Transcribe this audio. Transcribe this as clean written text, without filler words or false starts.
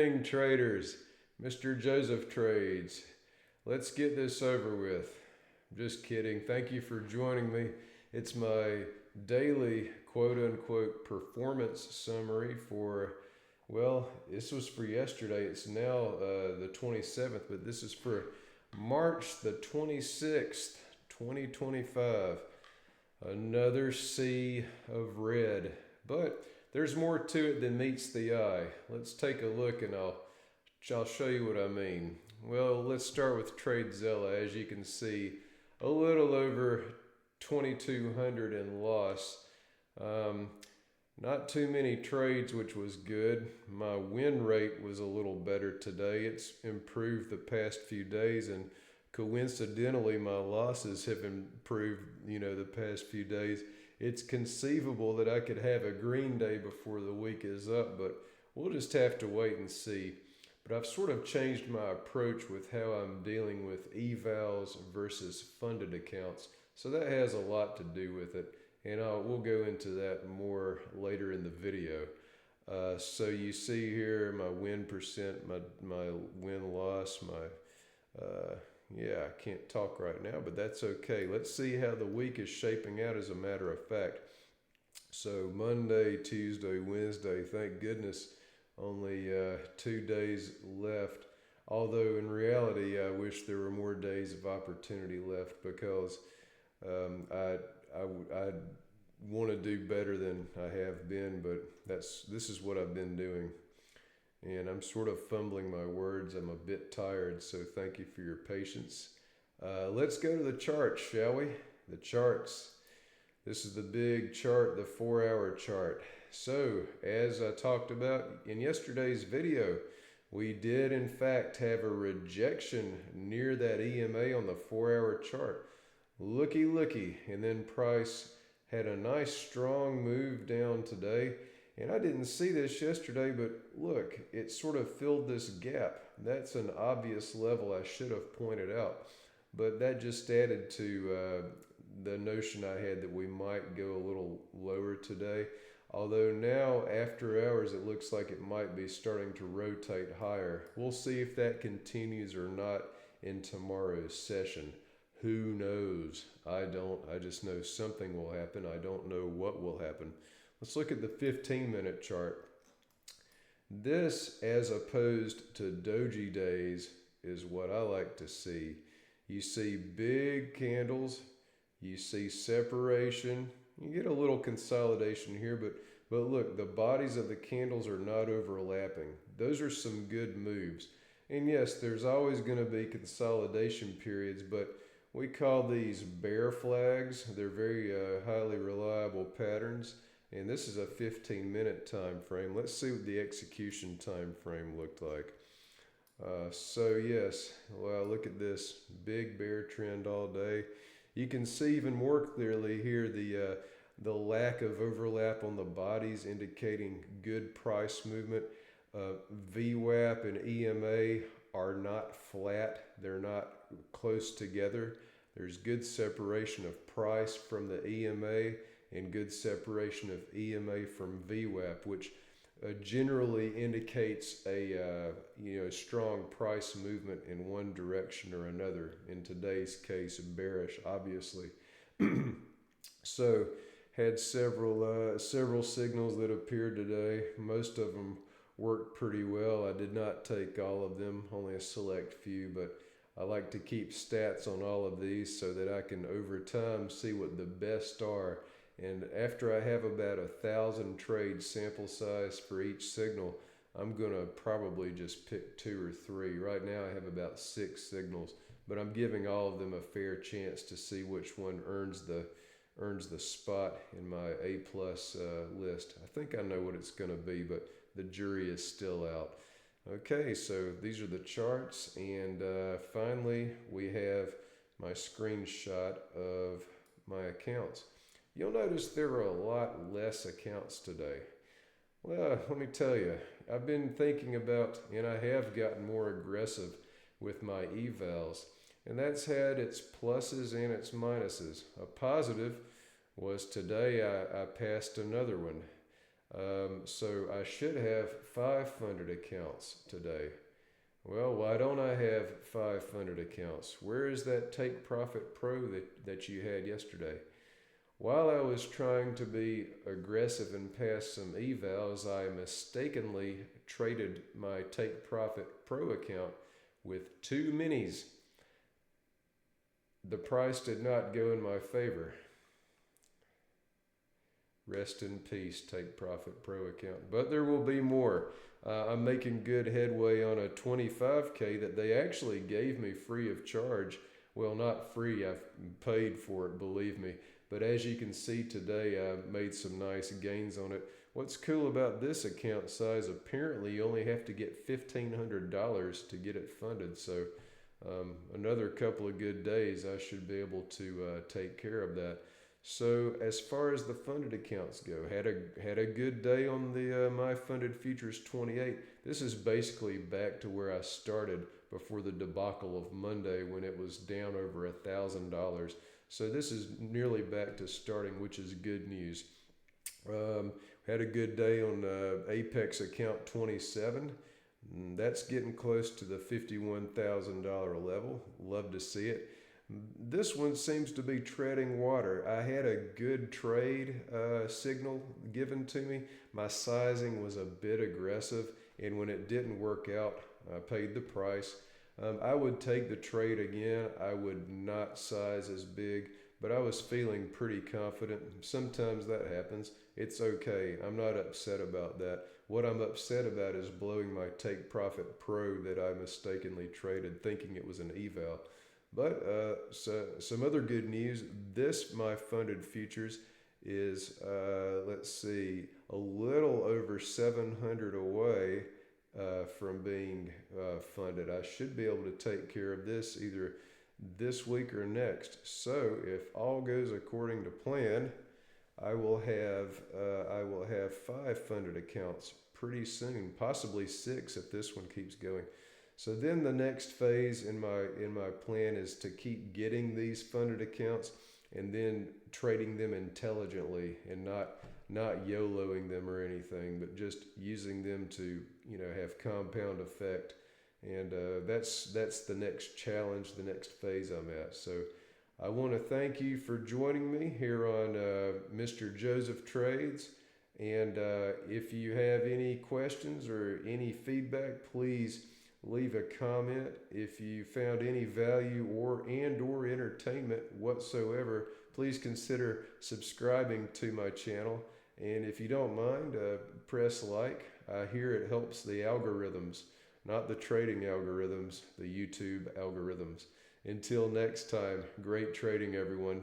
evening, traders. Mr. Joseph Trades. Let's get this over with. Just kidding. Thank you for joining me. It's my daily quote unquote performance summary for, well, this was for yesterday. It's now the 27th, but this is for March the 26th, 2025. Another sea of red. But there's more to it than meets the eye. Let's take a look and I'll show you what I mean. Well, let's start with TradeZella. As you can see, a little over 2,200 in loss. Not too many trades, which was good. My win rate was a little better today. It's improved the past few days, and coincidentally, my losses have improved, the past few days. It's conceivable that I could have a green day before the week is up, but we'll just have to wait and see. But I've sort of changed my approach with how I'm dealing with evals versus funded accounts. So that has a lot to do with it, and we'll go into that more later in the video. So you see here my win percent, my win loss, I can't talk right now, but that's okay. Let's see how the week is shaping out as a matter of fact. So Monday, Tuesday, Wednesday, thank goodness, only 2 days left. Although in reality, I wish there were more days of opportunity left because I want to do better than I have been, but this is what I've been doing. And I'm sort of fumbling my words. I'm a bit tired, so thank you for your patience. Let's go to the charts, shall we? The charts. This is the big chart, the 4-hour chart. So, as I talked about in yesterday's video, we did in fact have a rejection near that EMA on the 4-hour chart. Looky, and then price had a nice strong move down today. And I didn't see this yesterday, but look, it sort of filled this gap. That's an obvious level I should have pointed out. But that just added to the notion I had that we might go a little lower today. Although now, after hours, it looks like it might be starting to rotate higher. We'll see if that continues or not in tomorrow's session. Who knows? I don't. I just know something will happen. I don't know what will happen. Let's look at the 15-minute chart. This, as opposed to doji days, is what I like to see. You see big candles, you see separation, you get a little consolidation here, but look, the bodies of the candles are not overlapping. Those are some good moves. And yes, there's always going to be consolidation periods, but we call these bear flags. They're very highly reliable patterns. And this is a 15-minute time frame. Let's see what the execution time frame looked like. So yes, well, look at this big bear trend all day. You can see even more clearly here the lack of overlap on the bodies, indicating good price movement. VWAP and EMA are not flat. They're not close together. There's good separation of price from the EMA and good separation of EMA from VWAP, which generally indicates a strong price movement in one direction or another. In today's case, bearish, obviously. So, had several signals that appeared today. Most of them worked pretty well. I did not take all of them, only a select few, but I like to keep stats on all of these so that I can over time see what the best are. And after I have about 1,000 trades sample size for each signal, I'm going to probably just pick 2 or 3. Right now I have about 6 signals, but I'm giving all of them a fair chance to see which one earns the spot in my A+ list. I think I know what it's going to be, but the jury is still out. Okay, so these are the charts, and finally we have my screenshot of my accounts. You'll notice there are a lot less accounts today. Well, let me tell you, I've been thinking about, and I have gotten more aggressive with my evals, and that's had its pluses and its minuses. A positive was today I passed another one. So I should have 5 funded accounts today. Well, why don't I have 5 funded accounts? Where is that Take Profit Pro that you had yesterday? While I was trying to be aggressive and pass some evals, I mistakenly traded my Take Profit Pro account with 2 minis. The price did not go in my favor. Rest in peace, Take Profit Pro account. But there will be more. I'm making good headway on a 25K that they actually gave me free of charge. Well, not free, I've paid for it, believe me. But as you can see today, I made some nice gains on it. What's cool about this account size, apparently you only have to get $1,500 to get it funded. So another couple of good days, I should be able to take care of that. So as far as the funded accounts go, had a good day on the My Funded Futures 28. This is basically back to where I started before the debacle of Monday when it was down over $1,000. So this is nearly back to starting, which is good news. Had a good day on Apex account 27. That's getting close to the $51,000 level. Love to see it. This one seems to be treading water. I had a good trade signal given to me. My sizing was a bit aggressive, and when it didn't work out, I paid the price. I would take the trade again. I would not size as big, but I was feeling pretty confident. Sometimes that happens. It's okay. I'm not upset about that. What I'm upset about is blowing my Take Profit Pro that I mistakenly traded thinking it was an eval. But so some other good news. This My Funded Futures is, let's see, a little over 700 away from being funded. I should be able to take care of this either this week or next. So if all goes according to plan, I will have 5 funded accounts pretty soon, possibly 6 if this one keeps going. So then the next phase in my plan is to keep getting these funded accounts and then trading them intelligently and not YOLOing them or anything, but just using them to have compound effect. And that's the next challenge, the next phase I'm at. So I want to thank you for joining me here on Mr. Joseph Trades. And if you have any questions or any feedback, please leave a comment. If you found any value or entertainment whatsoever, please consider subscribing to my channel. And if you don't mind, press like. I hear it helps the algorithms, not the trading algorithms, the YouTube algorithms. Until next time, great trading, everyone.